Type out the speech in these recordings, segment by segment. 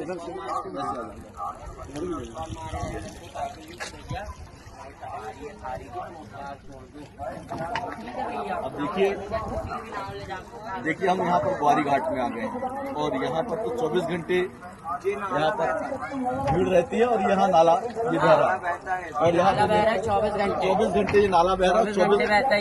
अब देखिए हम यहाँ पर ग्वारी घाट में आ गए हैं और यहाँ पर तो 24 घंटे यहाँ पर भीड़ रहती है और यहाँ नाला ये बह रहा है और यहाँ पर 24 घंटे ये नाला बह रहा है। 24 घंटे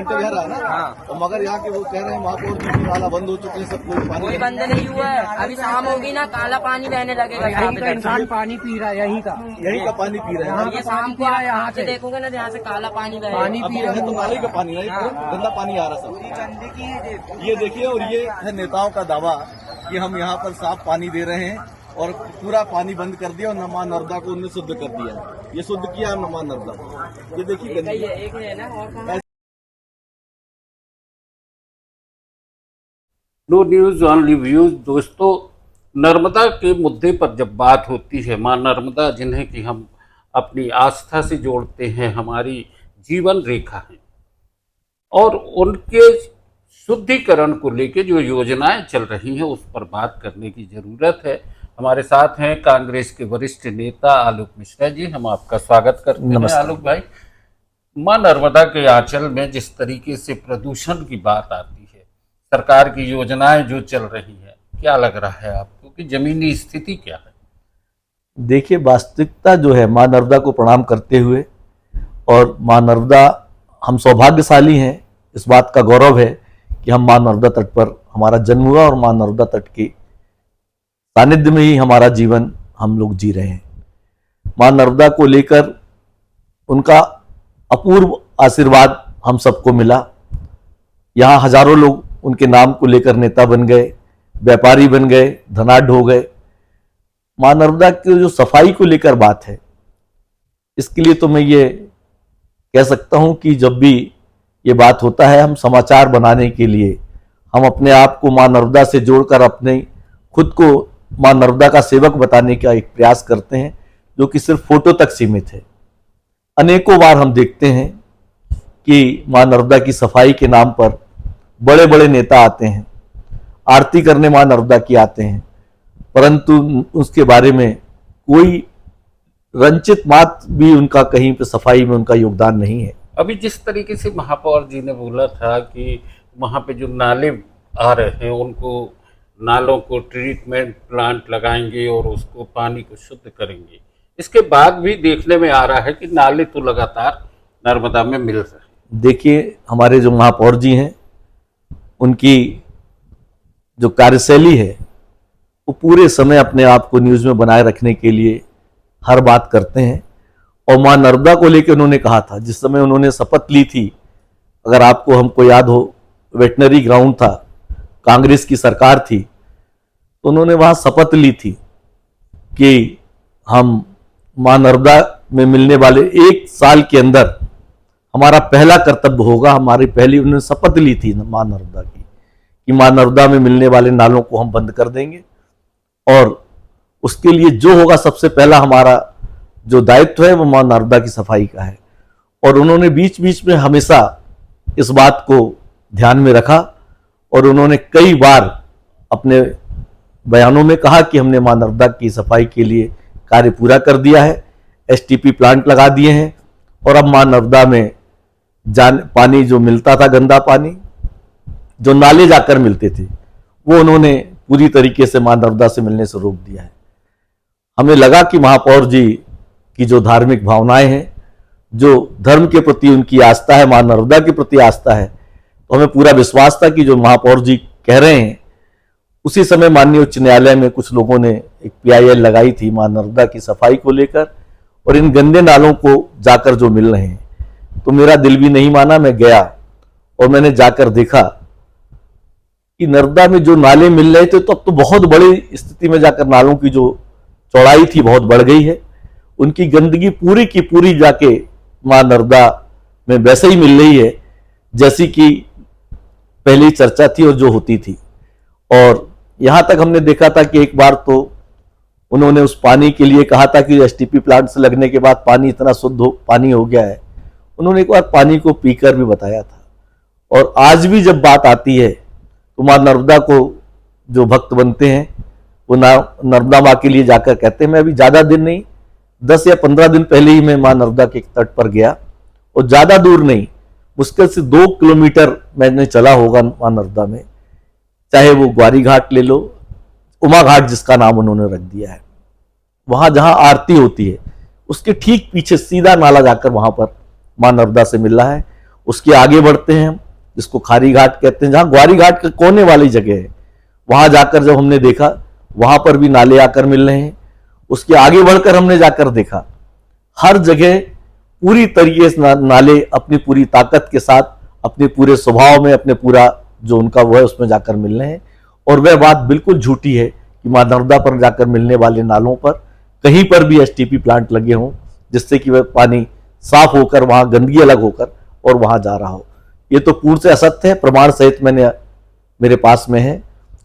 बह रहा है ना। हाँ। तो मगर यहाँ के वो कह रहे हैं महापौर जी की नाला बंद हो चुके हैं, सब कोई बंद नहीं हुआ है। अभी शाम होगी ना, काला पानी बहने लगेगा। यहीं का इंसान पानी पी रहा है, यहीं का पानी पी रहे हैं। ये शाम को यहाँ से देखोगे ना, यहाँ से काला पानी बह पानी पी रहे हैं। तो नाले का पानी है, गंदा पानी आ रहा सब। ये देखिए, और ये है नेताओं का दावा कि हम यहाँ पर साफ पानी दे रहे हैं और पूरा पानी बंद कर दिया और नमा नर्मदा को उन्होंने शुद्ध कर दिया। ये शुद्ध किया नमा नर्मदा। ये देखिए नो न्यूज ऑनली व्यूज। दोस्तों, नर्मदा के मुद्दे पर जब बात होती है, माँ नर्मदा जिन्हें कि हम अपनी आस्था से जोड़ते हैं, हमारी जीवन रेखा है, और उनके शुद्धिकरण को लेकर जो योजनाएं चल रही हैं उस पर बात करने की ज़रूरत है। हमारे साथ हैं कांग्रेस के वरिष्ठ नेता आलोक मिश्रा जी। हम आपका स्वागत करते हैं आलोक भाई। माँ नर्मदा के आंचल में जिस तरीके से प्रदूषण की बात आती है, सरकार की योजनाएं जो चल रही है, क्या लग रहा है आपको कि जमीनी स्थिति क्या है? देखिए, वास्तविकता जो है, माँ नर्मदा को प्रणाम करते हुए, और माँ नर्मदा, हम सौभाग्यशाली हैं, इस बात का गौरव है कि हम माँ नर्मदा तट पर हमारा जन्म हुआ और माँ नर्मदा तट के सानिध्य में ही हमारा जीवन हम लोग जी रहे हैं। माँ नर्मदा को लेकर उनका अपूर्व आशीर्वाद हम सबको मिला। यहाँ हजारों लोग उनके नाम को लेकर नेता बन गए, व्यापारी बन गए, धनाढ्य हो गए। माँ नर्मदा की जो सफाई को लेकर बात है, इसके लिए तो मैं ये कह सकता हूं कि जब भी ये बात होता है, हम समाचार बनाने के लिए हम अपने आप को माँ नर्मदा से जोड़कर अपने खुद को माँ नर्मदा का सेवक बताने का एक प्रयास करते हैं, जो कि सिर्फ फोटो तक सीमित है। अनेकों बार हम देखते हैं कि माँ नर्मदा की सफाई के नाम पर बड़े बड़े नेता आते हैं, आरती करने माँ नर्मदा की आते हैं, परंतु उसके बारे में कोई रंचित मात भी उनका कहीं पे सफाई में उनका योगदान नहीं है। अभी जिस तरीके से महापौर जी ने बोला था कि वहाँ पे जो नाले आ रहे हैं, उनको नालों को ट्रीटमेंट प्लांट लगाएंगे और उसको पानी को शुद्ध करेंगे, इसके बाद भी देखने में आ रहा है कि नाले तो लगातार नर्मदा में मिल रहे हैं। देखिए, हमारे जो महापौर जी हैं, उनकी जो कार्यशैली है, वो पूरे समय अपने आप को न्यूज़ में बनाए रखने के लिए हर बात करते हैं। और माँ नर्मदा को लेकर उन्होंने कहा था, जिस समय उन्होंने शपथ ली थी, अगर आपको हमको याद हो, वेटनरी ग्राउंड था, कांग्रेस की सरकार थी, तो उन्होंने वहाँ शपथ ली थी कि हम माँ नर्मदा में मिलने वाले 1 साल के अंदर हमारा पहला कर्तव्य होगा, हमारी पहली, उन्होंने शपथ ली थी माँ नर्मदा की, कि माँ नर्मदा में मिलने वाले नालों को हम बंद कर देंगे और उसके लिए जो होगा, सबसे पहला हमारा जो दायित्व है वो माँ नर्मदा की सफाई का है। और उन्होंने बीच बीच में हमेशा इस बात को ध्यान में रखा और उन्होंने कई बार अपने बयानों में कहा कि हमने माँ नर्मदा की सफाई के लिए कार्य पूरा कर दिया है, एसटीपी प्लांट लगा दिए हैं, और अब माँ नर्मदा में पानी जो मिलता था, गंदा पानी जो नाले जाकर मिलते थे, वो उन्होंने पूरी तरीके से माँ नर्मदा से मिलने से रोक दिया है। हमें लगा कि महापौर जी की जो धार्मिक भावनाएं हैं, जो धर्म के प्रति उनकी आस्था है, माँ नर्मदा के प्रति आस्था है, तो हमें पूरा विश्वास था कि जो महापौर जी कह रहे हैं, उसी समय माननीय उच्च न्यायालय में कुछ लोगों ने एक PIL लगाई थी माँ नर्मदा की सफाई को लेकर और इन गंदे नालों को जाकर जो मिल रहे हैं। तो मेरा दिल भी नहीं माना, मैं गया और मैंने जाकर देखा कि नर्मदा में जो नाले मिल रहे थे, तो अब तो बहुत बड़ी स्थिति में जाकर नालों की जो चौड़ाई थी बहुत बढ़ गई है। उनकी गंदगी पूरी की पूरी जाके माँ नर्मदा में वैसे ही मिल रही है जैसी कि पहली चर्चा थी और जो होती थी। और यहाँ तक हमने देखा था कि एक बार तो उन्होंने उस पानी के लिए कहा था कि एसटीपी प्लांट से लगने के बाद पानी इतना शुद्ध पानी हो गया है। उन्होंने एक बार पानी को पीकर भी बताया था। और आज भी जब बात आती है तो माँ नर्मदा को जो भक्त बनते हैं वो नर्मदा माँ के लिए जाकर कहते हैं। मैं अभी ज्यादा दिन नहीं, 10 या 15 दिन पहले ही मैं माँ नर्मदा के तट पर गया, और ज्यादा दूर नहीं, मुश्किल से 2 किलोमीटर मैंने चला होगा माँ नर्मदा में। चाहे वो ग्वारी घाट ले लो, उमा घाट जिसका नाम उन्होंने रख दिया है, वहां जहां आरती होती है उसके ठीक पीछे सीधा नाला जाकर वहां पर माँ नर्मदा से मिल रहा है। उसके आगे बढ़ते हैं हम, जिसको खारी घाट कहते हैं, जहां ग्वारी घाट के कोने वाली जगह है, वहां जाकर जब हमने देखा वहां पर भी नाले आकर मिल रहे हैं। उसके आगे बढ़कर हमने जाकर देखा हर जगह पूरी तरीके से नाले अपनी पूरी ताकत के साथ, अपने पूरे स्वभाव में, अपने पूरा जो उनका वो है उसमें जाकर मिल रहे हैं। और वह बात बिल्कुल झूठी है कि माँ नर्मदा पर जाकर मिलने वाले नालों पर कहीं पर भी एसटीपी प्लांट लगे हों, जिससे कि वह पानी साफ होकर वहां गंदगी अलग होकर और वहां जा रहा हो। ये तो पूर्ण से असत्य है, प्रमाण सहित मेरे पास में है।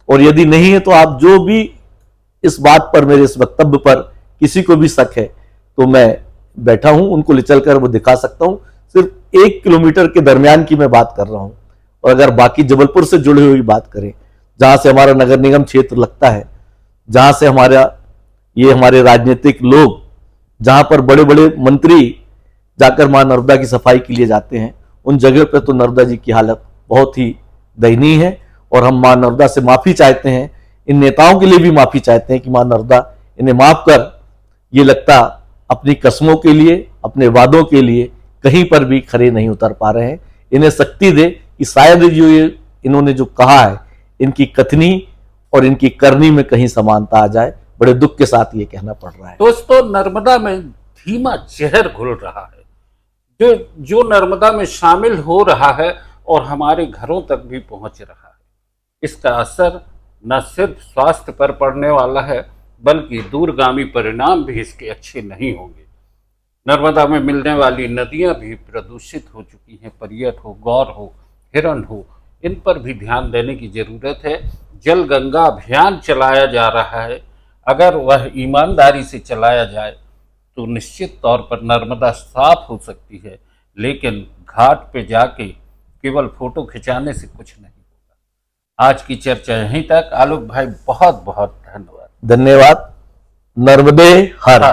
और यदि नहीं है तो आप जो भी इस बात पर, मेरे इस वक्तव्य पर किसी को भी शक है, तो मैं बैठा हूं, उनको ले चलकर वो दिखा सकता हूं। सिर्फ 1 किलोमीटर के दरमियान की मैं बात कर रहा हूं। और अगर बाकी जबलपुर से जुड़ी हुई बात करें, जहां से हमारा नगर निगम क्षेत्र लगता है, जहां से हमारे राजनीतिक लोग, जहां पर बड़े बड़े मंत्री जाकर मां नर्मदा की सफाई के लिए जाते हैं, उन जगह पर तो नर्मदा जी की हालत बहुत ही दयनीय है। और हम मां नर्मदा से माफी चाहते हैं, इन नेताओं के लिए भी माफी चाहते हैं कि मां नर्मदा इन्हें माफ कर। ये लगता अपनी कस्मों के लिए, अपने वादों के लिए कहीं पर भी खरे नहीं उतर पा रहे हैं। इन्हें शक्ति दे कि शायद जो ये इन्होंने जो कहा है, इनकी कथनी और इनकी करनी में कहीं समानता आ जाए। बड़े दुख के साथ ये कहना पड़ रहा है। दोस्तों, नर्मदा में धीमा जहर घुल रहा है, जो नर्मदा में शामिल हो रहा है और हमारे घरों तक भी पहुंच रहा है। इसका असर न सिर्फ स्वास्थ्य पर पड़ने वाला है, बल्कि दूरगामी परिणाम भी इसके अच्छे नहीं होंगे। नर्मदा में मिलने वाली नदियां भी प्रदूषित हो चुकी हैं। परियट हो, गौर हो, हिरण हो, इन पर भी ध्यान देने की जरूरत है। जल गंगा अभियान चलाया जा रहा है, अगर वह ईमानदारी से चलाया जाए तो निश्चित तौर पर नर्मदा साफ हो सकती है। लेकिन घाट पे जाके केवल फोटो खिंचाने से कुछ नहीं होगा। आज की चर्चा यहीं तक। आलोक भाई, बहुत बहुत धन्यवाद। धन्यवाद। नर्मदे हर।